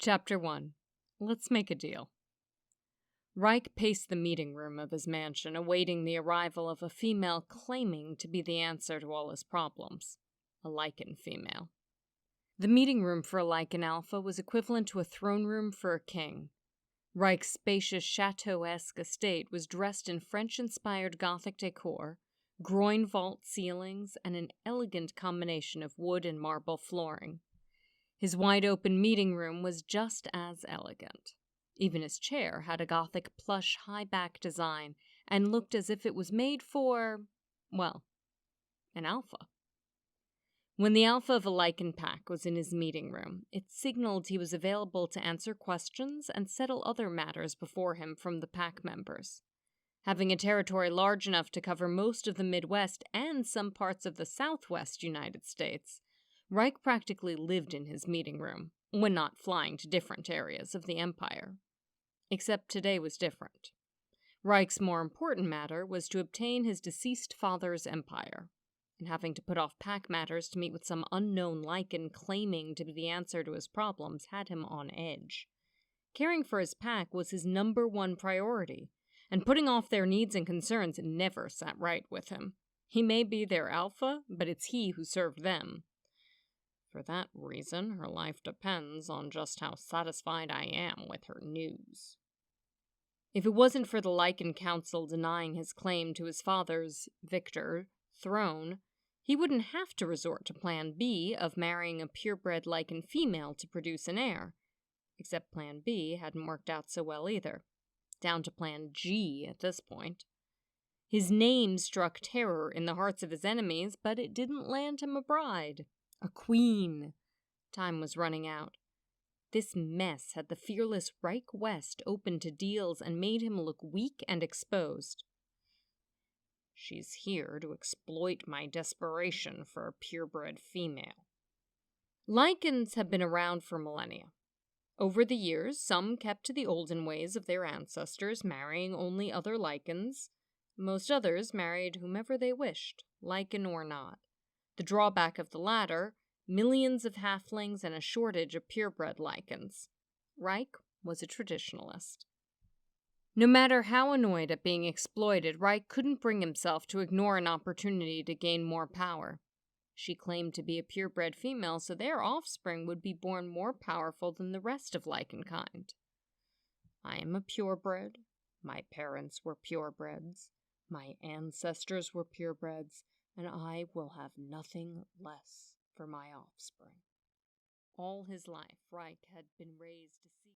Chapter 1. Let's make a deal. Reich paced the meeting room of his mansion, awaiting the arrival of a female claiming to be the answer to all his problems. A lichen female. The meeting room for a lichen alpha was equivalent to a throne room for a king. Reich's spacious chateau-esque estate was dressed in French-inspired Gothic decor, groin vault ceilings, and an elegant combination of wood and marble flooring. His wide-open meeting room was just as elegant. Even his chair had a Gothic plush high-back design and looked as if it was made for, well, an alpha. When the alpha of a lichen pack was in his meeting room, it signaled he was available to answer questions and settle other matters before him from the pack members. Having a territory large enough to cover most of the Midwest and some parts of the Southwest United States, Reich practically lived in his meeting room, when not flying to different areas of the empire. Except today was different. Reich's more important matter was to obtain his deceased father's empire, and having to put off pack matters to meet with some unknown lichen claiming to be the answer to his problems had him on edge. Caring for his pack was his #1 priority, and putting off their needs and concerns never sat right with him. He may be their alpha, but it's he who served them. For that reason, her life depends on just how satisfied I am with her news. If it wasn't for the Lichen Council denying his claim to his father's, Victor, throne, he wouldn't have to resort to Plan B of marrying a purebred lichen female to produce an heir. Except Plan B hadn't worked out so well either. Down to Plan G at this point. His name struck terror in the hearts of his enemies, but it didn't land him a bride. A queen. Time was running out. This mess had the fearless Reich West open to deals and made him look weak and exposed. She's here to exploit my desperation for a purebred female. Lichens have been around for millennia. Over the years, some kept to the olden ways of their ancestors, marrying only other lichens. Most others married whomever they wished, lichen or not. The drawback of the latter, millions of halflings and a shortage of purebred lichens. Reich was a traditionalist. No matter how annoyed at being exploited, Reich couldn't bring himself to ignore an opportunity to gain more power. She claimed to be a purebred female, so their offspring would be born more powerful than the rest of lichenkind. I am a purebred. My parents were purebreds. My ancestors were purebreds. And I will have nothing less for my offspring. All his life, Reich had been raised to seek